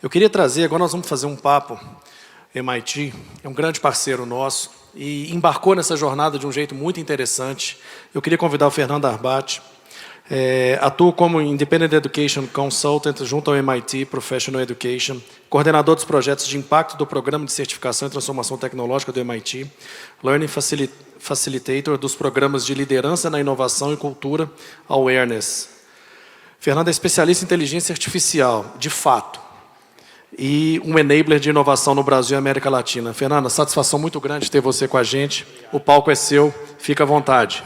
Eu queria trazer, agora nós vamos fazer um papo. MIT é um grande parceiro nosso e embarcou nessa jornada de um jeito muito interessante. Eu queria convidar o Fernando Arbati. Atuo como Independent Education Consultant junto ao MIT Professional Education, coordenador dos projetos de impacto do Programa de Certificação e Transformação Tecnológica do MIT, Learning Facilitator dos programas de Liderança na Inovação e Cultura Awareness. Fernando é especialista em inteligência artificial, de fato, e um enabler de inovação no Brasil e América Latina. Fernanda, satisfação muito grande ter você com a gente. O palco é seu, fica à vontade.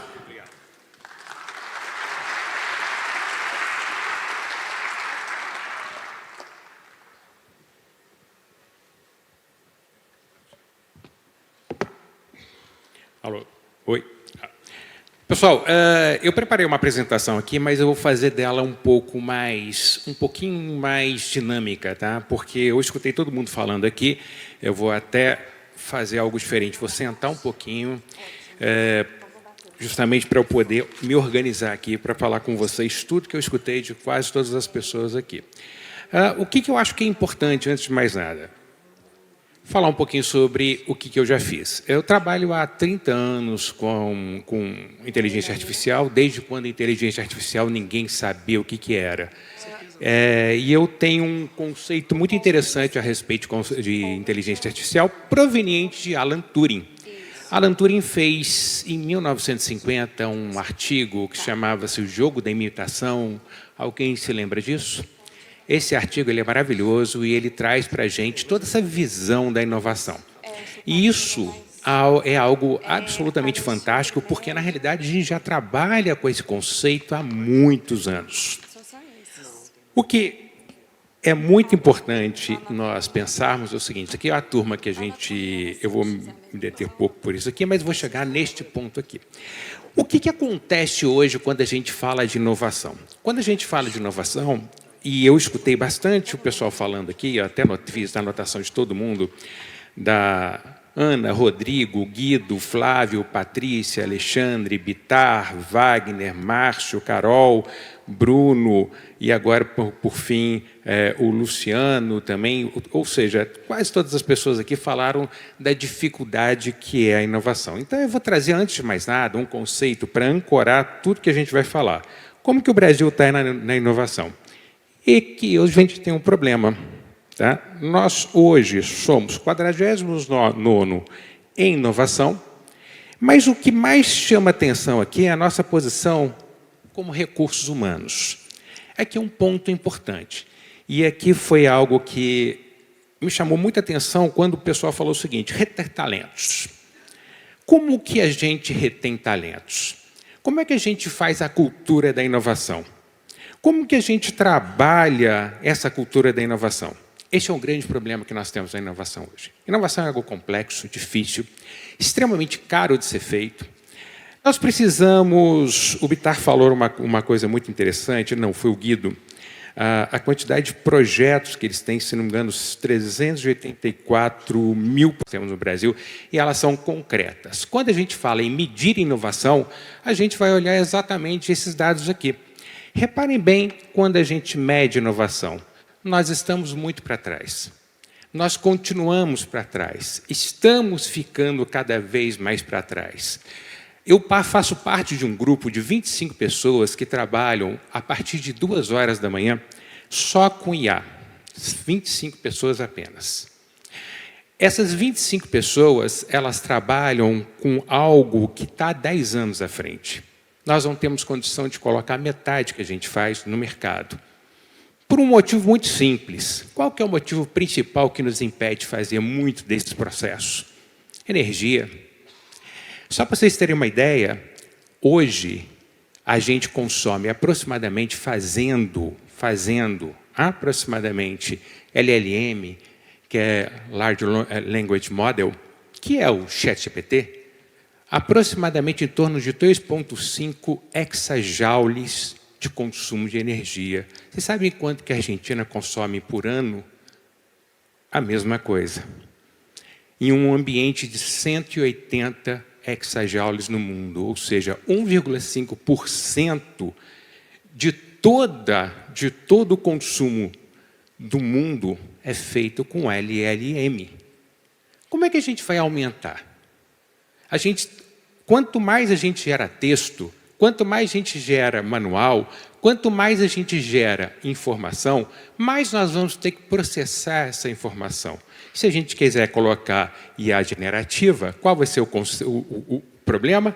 Alô, oi. Pessoal, eu preparei uma apresentação aqui, mas eu vou fazer dela um pouquinho mais dinâmica, tá? Porque eu escutei todo mundo falando aqui, eu vou até fazer algo diferente, vou sentar um pouquinho, justamente para eu poder me organizar aqui, para falar com vocês tudo que eu escutei de quase todas as pessoas aqui. O que eu acho que é importante, antes de mais nada? Falar um pouquinho sobre o que eu já fiz. Eu trabalho há 30 anos com inteligência artificial, desde quando a inteligência artificial ninguém sabia o que era. E eu tenho um conceito muito interessante a respeito de inteligência artificial, proveniente de Alan Turing. Alan Turing fez, em 1950, um artigo que chamava-se O Jogo da Imitação. Alguém se lembra disso? Esse artigo ele é maravilhoso e ele traz para a gente toda essa visão da inovação. E isso é algo absolutamente fantástico, porque, na realidade, a gente já trabalha com esse conceito há muitos anos. O que é muito importante nós pensarmos é o seguinte, aqui é a turma que eu vou me deter pouco por isso aqui, mas vou chegar neste ponto aqui. O que acontece hoje quando a gente fala de inovação? Quando a gente fala de inovação, e eu escutei bastante o pessoal falando aqui, eu até fiz a anotação de todo mundo, da Ana, Rodrigo, Guido, Flávio, Patrícia, Alexandre, Bitar, Wagner, Márcio, Carol, Bruno, e agora, por fim, o Luciano também. Ou seja, quase todas as pessoas aqui falaram da dificuldade que é a inovação. Então, eu vou trazer, antes de mais nada, um conceito para ancorar tudo que a gente vai falar. Como que o Brasil está na inovação? E que hoje a gente tem um problema. Tá? Nós, hoje, somos 49º em inovação, mas o que mais chama atenção aqui é a nossa posição como recursos humanos. Aqui é um ponto importante. E aqui foi algo que me chamou muita atenção quando o pessoal falou o seguinte, reter talentos. Como que a gente retém talentos? Como é que a gente faz a cultura da inovação? Como que a gente trabalha essa cultura da inovação? Esse é um grande problema que nós temos na inovação hoje. Inovação é algo complexo, difícil, extremamente caro de ser feito. Nós precisamos... O Bitar falou uma coisa muito interessante, não, foi o Guido, a quantidade de projetos que eles têm, se não me engano, 384 mil temos no Brasil, e elas são concretas. Quando a gente fala em medir inovação, a gente vai olhar exatamente esses dados aqui. Reparem bem, quando a gente mede inovação, nós estamos muito para trás. Nós continuamos para trás. Estamos ficando cada vez mais para trás. Eu faço parte de um grupo de 25 pessoas que trabalham a partir de 2 horas da manhã só com IA. 25 pessoas apenas. Essas 25 pessoas, elas trabalham com algo que está há 10 anos à frente. Nós não temos condição de colocar metade que a gente faz no mercado. Por um motivo muito simples. Qual que é o motivo principal que nos impede de fazer muito desses processos? Energia. Só para vocês terem uma ideia, hoje a gente consome aproximadamente, fazendo aproximadamente LLM, que é Large Language Model, que é o ChatGPT, aproximadamente em torno de 2,5 exajoules de consumo de energia. Vocês sabem quanto que a Argentina consome por ano? A mesma coisa. Em um ambiente de 180 exajoules no mundo, ou seja, 1,5% de todo o consumo do mundo é feito com LLM. Como é que a gente vai aumentar? Quanto mais a gente gera texto, quanto mais a gente gera manual, quanto mais a gente gera informação, mais nós vamos ter que processar essa informação. Se a gente quiser colocar IA generativa, qual vai ser o problema?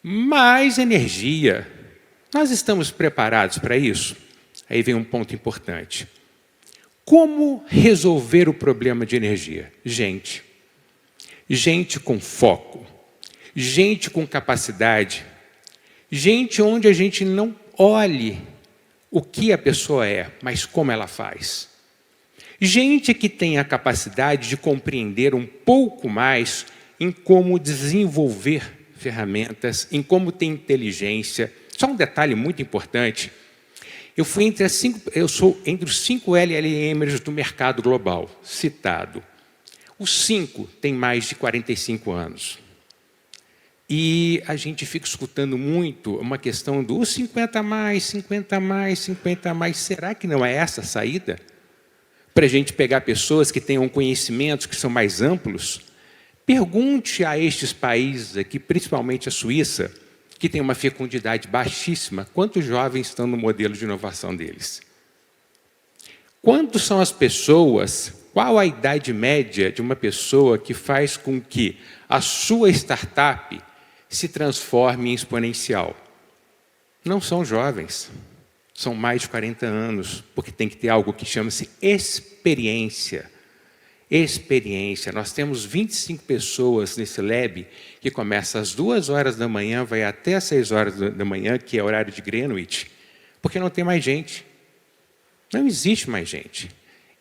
Mais energia. Nós estamos preparados para isso? Aí vem um ponto importante. Como resolver o problema de energia? Gente com foco, gente com capacidade, gente onde a gente não olhe o que a pessoa é, mas como ela faz. Gente que tem a capacidade de compreender um pouco mais em como desenvolver ferramentas, em como ter inteligência. Só um detalhe muito importante. Eu sou entre os 5 LLMers do mercado global, citado. Os 5 têm mais de 45 anos. E a gente fica escutando muito uma questão dos 50 mais, 50 mais, 50 mais. Será que não é essa a saída? Para a gente pegar pessoas que tenham conhecimentos que são mais amplos? Pergunte a estes países aqui, principalmente a Suíça, que tem uma fecundidade baixíssima, quantos jovens estão no modelo de inovação deles? Quantos são as pessoas, qual a idade média de uma pessoa que faz com que a sua startup se transforme em exponencial? Não são jovens, são mais de 40 anos, porque tem que ter algo que chama-se experiência. Experiência. Nós temos 25 pessoas nesse lab que começa às 2 horas da manhã, vai até às 6 horas da manhã, que é horário de Greenwich, porque não tem mais gente. Não existe mais gente.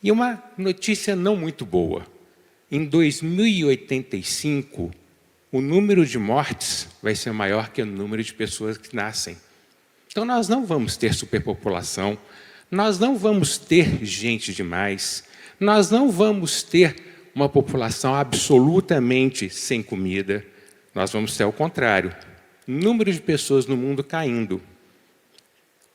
E uma notícia não muito boa. Em 2085, o número de mortes vai ser maior que o número de pessoas que nascem. Então, nós não vamos ter superpopulação, nós não vamos ter gente demais, nós não vamos ter uma população absolutamente sem comida, nós vamos ter ao contrário. Número de pessoas no mundo caindo.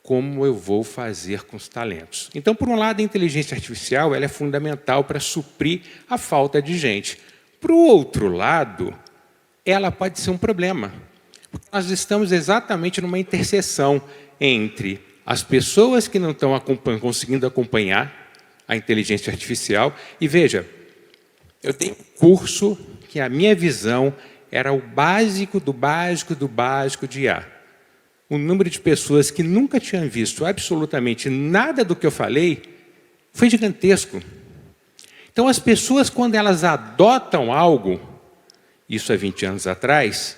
Como eu vou fazer com os talentos? Então, por um lado, a inteligência artificial ela é fundamental para suprir a falta de gente. Por outro lado, ela pode ser um problema. Nós estamos exatamente numa interseção entre as pessoas que não estão conseguindo acompanhar a inteligência artificial. E veja, eu tenho um curso que a minha visão era o básico do básico do básico de IA. O número de pessoas que nunca tinham visto absolutamente nada do que eu falei foi gigantesco. Então, as pessoas, quando elas adotam algo, isso há 20 anos atrás,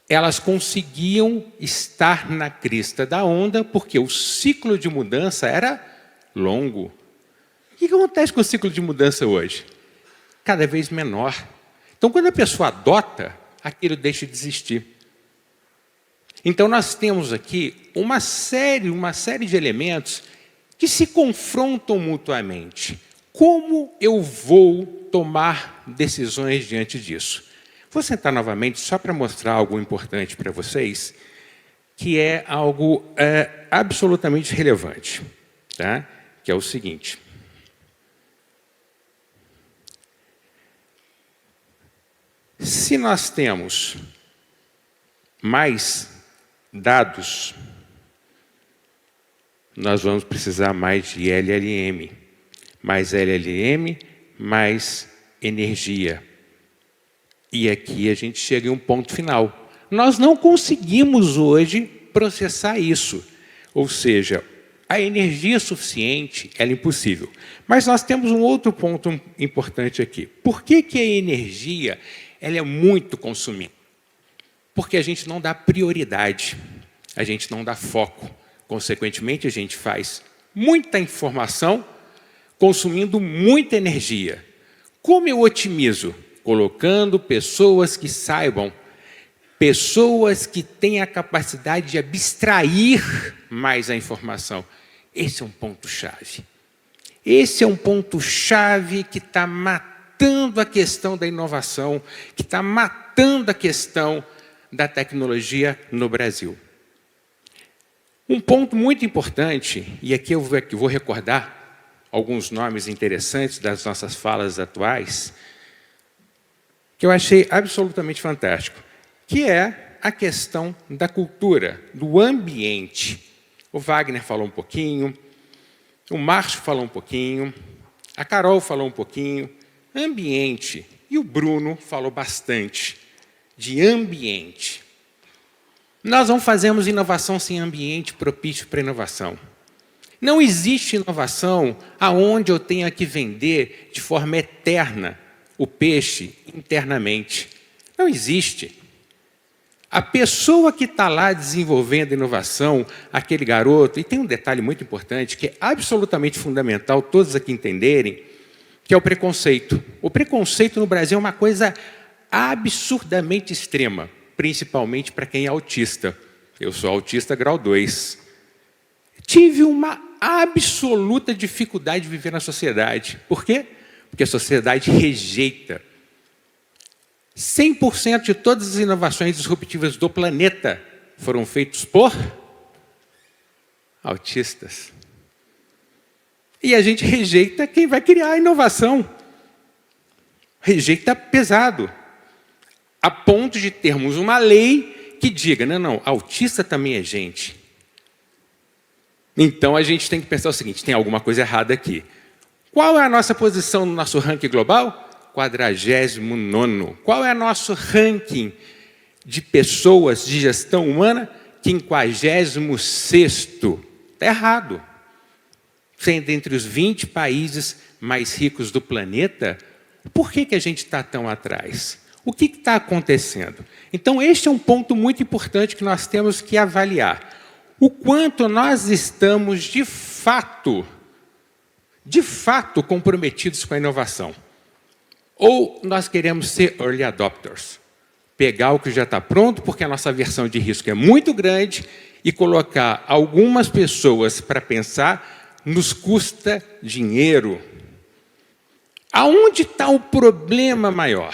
elas conseguiam estar na crista da onda, porque o ciclo de mudança era longo. O que acontece com o ciclo de mudança hoje? Cada vez menor. Então, quando a pessoa adota, aquilo deixa de existir. Então, nós temos aqui uma série de elementos que se confrontam mutuamente. Como eu vou tomar decisões diante disso? Vou sentar novamente só para mostrar algo importante para vocês, que é algo absolutamente relevante, tá? Que é o seguinte. Se nós temos mais dados, nós vamos precisar mais de LLM. Mais LLM, mais energia. E aqui a gente chega em um ponto final. Nós não conseguimos hoje processar isso. Ou seja, a energia suficiente ela é impossível. Mas nós temos um outro ponto importante aqui. Por que a energia ela é muito consumida? Porque a gente não dá prioridade, a gente não dá foco. Consequentemente, a gente faz muita informação consumindo muita energia. Como eu otimizo? Colocando pessoas que saibam, pessoas que têm a capacidade de abstrair mais a informação. Esse é um ponto-chave. Esse é um ponto-chave que está matando a questão da inovação, que está matando a questão da tecnologia no Brasil. Um ponto muito importante, e aqui eu vou recordar alguns nomes interessantes das nossas falas atuais, que eu achei absolutamente fantástico, que é a questão da cultura, do ambiente. O Wagner falou um pouquinho, o Márcio falou um pouquinho, a Carol falou um pouquinho, ambiente. E o Bruno falou bastante de ambiente. Nós não fazemos inovação sem ambiente propício para inovação. Não existe inovação aonde eu tenha que vender de forma eterna o peixe internamente. Não existe. A pessoa que está lá desenvolvendo inovação, aquele garoto, e tem um detalhe muito importante, que é absolutamente fundamental todos aqui entenderem, que é o preconceito. O preconceito no Brasil é uma coisa absurdamente extrema, principalmente para quem é autista. Eu sou autista grau 2. Tive uma absoluta dificuldade de viver na sociedade. Por quê? Porque a sociedade rejeita. 100% de todas as inovações disruptivas do planeta foram feitas por autistas. E a gente rejeita quem vai criar a inovação. Rejeita pesado. A ponto de termos uma lei que diga, não, autista também é gente. Então a gente tem que pensar o seguinte, tem alguma coisa errada aqui. Qual é a nossa posição no nosso ranking global? 49º. Qual é o nosso ranking de pessoas de gestão humana? 56º. Está errado. Sendo entre os 20 países mais ricos do planeta, por que a gente está tão atrás? O que está acontecendo? Então, este é um ponto muito importante que nós temos que avaliar. O quanto nós estamos, de fato comprometidos com a inovação. Ou nós queremos ser early adopters. Pegar o que já está pronto, porque a nossa aversão de risco é muito grande, e colocar algumas pessoas para pensar nos custa dinheiro. Aonde está o problema maior?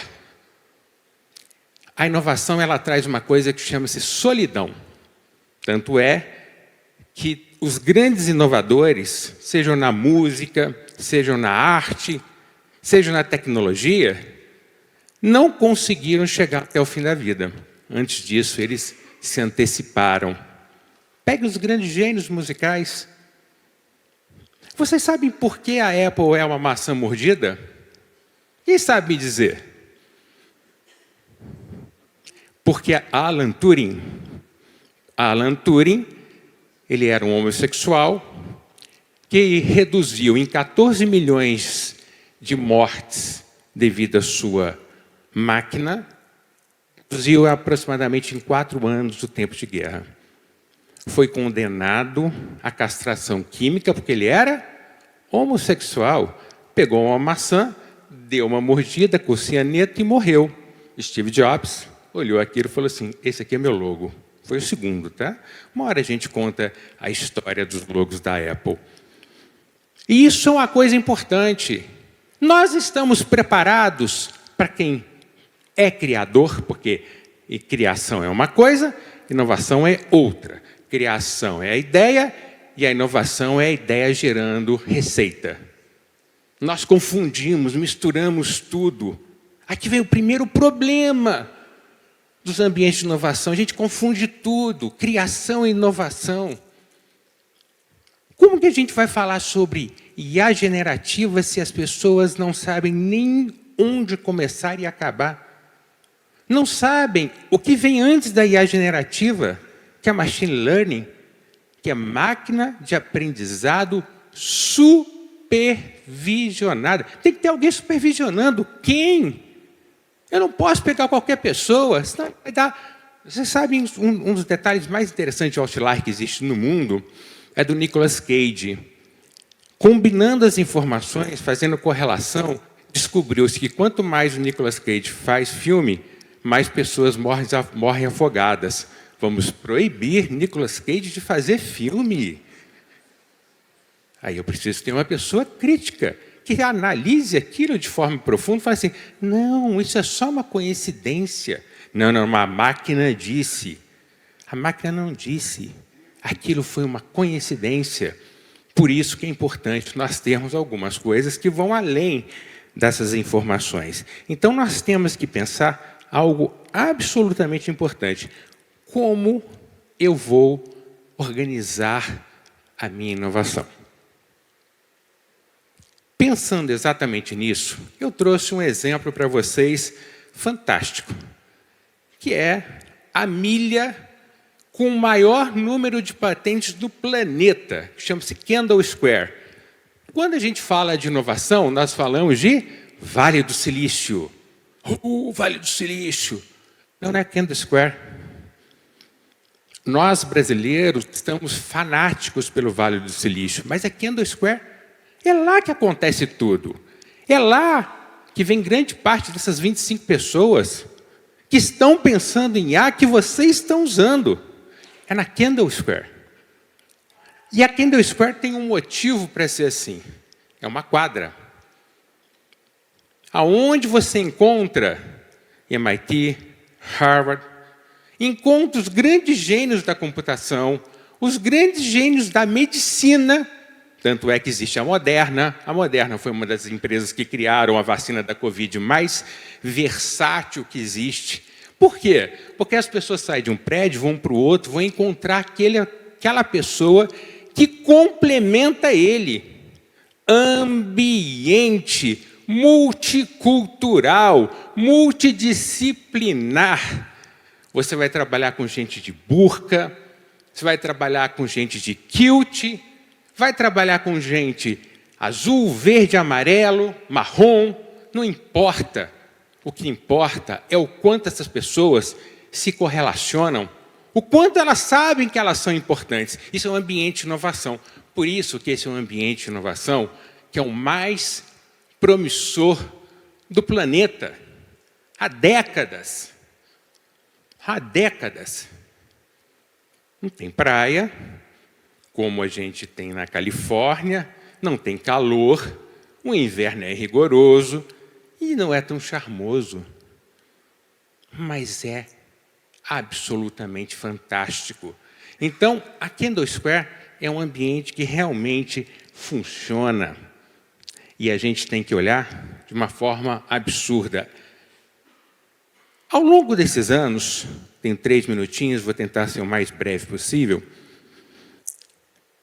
A inovação ela traz uma coisa que chama-se solidão. Tanto é que os grandes inovadores, sejam na música, sejam na arte, sejam na tecnologia, não conseguiram chegar até o fim da vida. Antes disso, eles se anteciparam. Pegue os grandes gênios musicais. Vocês sabem por que a Apple é uma maçã mordida? Quem sabe me dizer? Porque Alan Turing, ele era um homossexual que reduziu em 14 milhões de mortes devido à sua máquina, reduziu aproximadamente em 4 anos o tempo de guerra. Foi condenado à castração química porque ele era homossexual. Pegou uma maçã, deu uma mordida com cianeto e morreu. Steve Jobs olhou aquilo e falou assim, esse aqui é meu logo. Foi o segundo, tá? Uma hora a gente conta a história dos logos da Apple. E isso é uma coisa importante. Nós estamos preparados para quem é criador, porque criação é uma coisa, inovação é outra. Criação é a ideia e a inovação é a ideia gerando receita. Nós confundimos, misturamos tudo. Aqui vem o primeiro problema dos ambientes de inovação. A gente confunde tudo, criação e inovação. Como que a gente vai falar sobre IA generativa se as pessoas não sabem nem onde começar e acabar? Não sabem o que vem antes da IA generativa, que é machine learning, que é máquina de aprendizado supervisionada. Tem que ter alguém supervisionando. Quem? Eu não posso pegar qualquer pessoa, senão vai dar... Vocês sabem, um dos detalhes mais interessantes de Outlier que existe no mundo é do Nicolas Cage. Combinando as informações, fazendo correlação, descobriu-se que quanto mais o Nicolas Cage faz filme, mais pessoas morrem afogadas. Vamos proibir Nicolas Cage de fazer filme. Aí eu preciso ter uma pessoa crítica, que analise aquilo de forma profunda e fale assim, não, isso é só uma coincidência. Não, a máquina disse. A máquina não disse. Aquilo foi uma coincidência. Por isso que é importante nós termos algumas coisas que vão além dessas informações. Então, nós temos que pensar algo absolutamente importante. Como eu vou organizar a minha inovação? Pensando exatamente nisso, eu trouxe um exemplo para vocês fantástico, que é a milha com o maior número de patentes do planeta, que chama-se Kendall Square. Quando a gente fala de inovação, nós falamos de Vale do Silício. Vale do Silício. Não é Kendall Square. Nós, brasileiros, estamos fanáticos pelo Vale do Silício, mas é Kendall Square. É lá que acontece tudo. É lá que vem grande parte dessas 25 pessoas que estão pensando em IA que vocês estão usando. É na Kendall Square. E a Kendall Square tem um motivo para ser assim. É uma quadra. Aonde você encontra MIT, Harvard, encontra os grandes gênios da computação, os grandes gênios da medicina. Tanto é que existe a Moderna. A Moderna foi uma das empresas que criaram a vacina da Covid mais versátil que existe. Por quê? Porque as pessoas saem de um prédio, vão para o outro, vão encontrar aquela pessoa que complementa ele. Ambiente multicultural, multidisciplinar. Você vai trabalhar com gente de burca, você vai trabalhar com gente de kilt, vai trabalhar com gente azul, verde, amarelo, marrom, não importa. O que importa é o quanto essas pessoas se correlacionam, o quanto elas sabem que elas são importantes. Isso é um ambiente de inovação. Por isso que esse é um ambiente de inovação que é o mais promissor do planeta. Há décadas. Há décadas. Não tem praia, como a gente tem na Califórnia, não tem calor, o inverno é rigoroso e não é tão charmoso, mas é absolutamente fantástico. Então, a Kendall Square é um ambiente que realmente funciona e a gente tem que olhar de uma forma absurda. Ao longo desses anos, tenho 3 minutinhos, vou tentar ser o mais breve possível.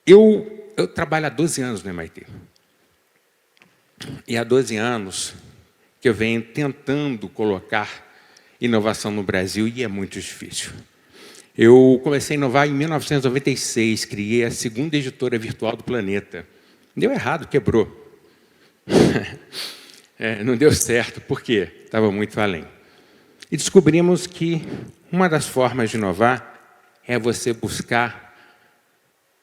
Eu trabalho há 12 anos no MIT. E há 12 anos que eu venho tentando colocar inovação no Brasil e é muito difícil. Eu comecei a inovar em 1996, criei a segunda editora virtual do planeta. Deu errado, quebrou. Não deu certo, por quê? Estava muito além. E descobrimos que uma das formas de inovar é você buscar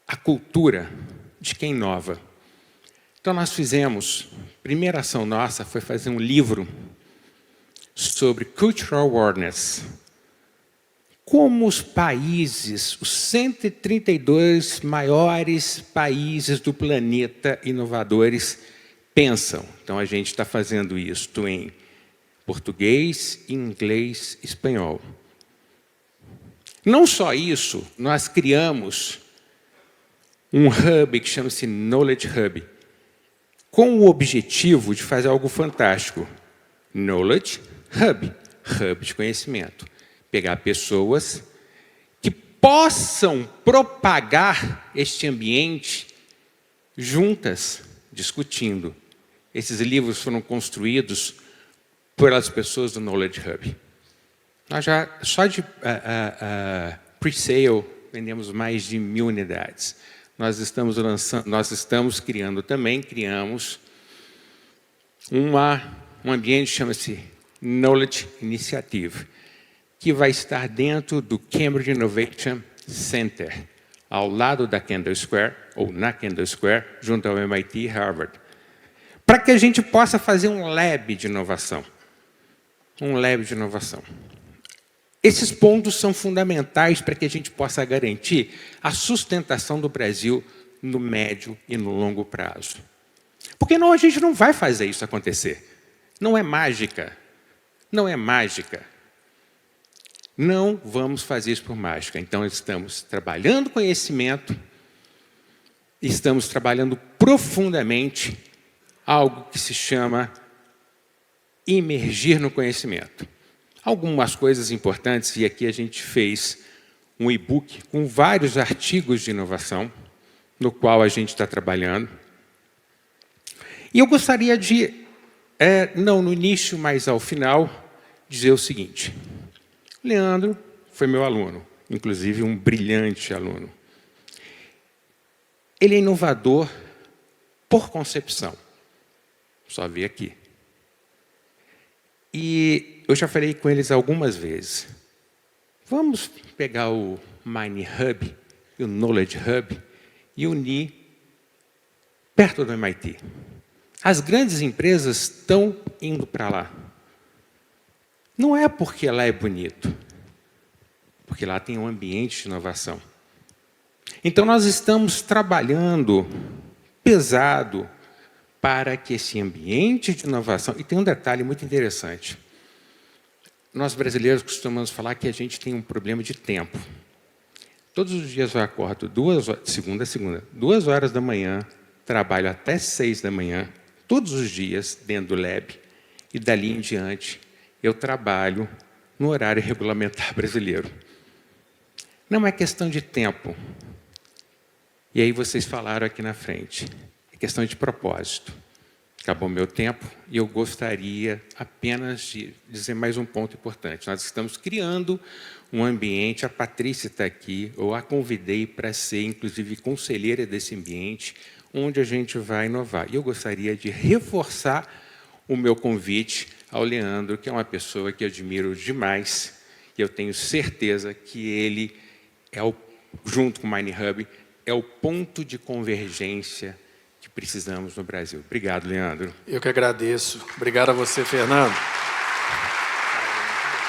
a cultura de quem inova. Então, nós fizemos, a primeira ação nossa foi fazer um livro sobre Cultural Awareness. Como os países, os 132 maiores países do planeta inovadores pensam. Então, a gente está fazendo isso em português, inglês, espanhol. Não só isso, nós criamos um hub que chama-se Knowledge Hub, com o objetivo de fazer algo fantástico. Knowledge Hub, hub de conhecimento. Pegar pessoas que possam propagar este ambiente juntas, discutindo. Esses livros foram construídos pelas pessoas do Knowledge Hub. Nós já, só de pre-sale, vendemos mais de 1.000 unidades. Nós estamos criando também, criamos um ambiente que chama-se Knowledge Initiative, que vai estar dentro do Cambridge Innovation Center, ao lado da Kendall Square, ou na Kendall Square, junto ao MIT e Harvard, para que a gente possa fazer um lab de inovação. Um lab de inovação. Esses pontos são fundamentais para que a gente possa garantir a sustentação do Brasil no médio e no longo prazo. Porque a gente não vai fazer isso acontecer. Não é mágica. Não é mágica. Não vamos fazer isso por mágica. Então, estamos trabalhando conhecimento, estamos trabalhando profundamente algo que se chama imergir no conhecimento. Algumas coisas importantes, e aqui a gente fez um e-book com vários artigos de inovação, no qual a gente está trabalhando. E eu gostaria de, não no início, mas ao final, dizer o seguinte. Leandro foi meu aluno, inclusive um brilhante aluno. Ele é inovador por concepção. Só vi aqui. E eu já falei com eles algumas vezes. Vamos pegar o Mind Hub e o Knowledge Hub e unir perto do MIT. As grandes empresas estão indo para lá. Não é porque lá é bonito, porque lá tem um ambiente de inovação. Então, nós estamos trabalhando pesado para que esse ambiente de inovação... E tem um detalhe muito interessante. Nós, brasileiros, costumamos falar que a gente tem um problema de tempo. Todos os dias eu acordo segunda a segunda, 2 horas da manhã, trabalho até 6 da manhã, todos os dias, dentro do lab, e dali em diante, eu trabalho no horário regulamentar brasileiro. Não é questão de tempo. E aí vocês falaram aqui na frente. É questão de propósito. Acabou meu tempo e eu gostaria apenas de dizer mais um ponto importante. Nós estamos criando um ambiente, a Patrícia está aqui, eu a convidei para ser, inclusive, conselheira desse ambiente, onde a gente vai inovar. E eu gostaria de reforçar o meu convite ao Leandro, que é uma pessoa que admiro demais, e eu tenho certeza que ele junto com o Mind Hub, é o ponto de convergência que precisamos no Brasil. Obrigado, Leandro. Eu que agradeço. Obrigado a você, Fernando.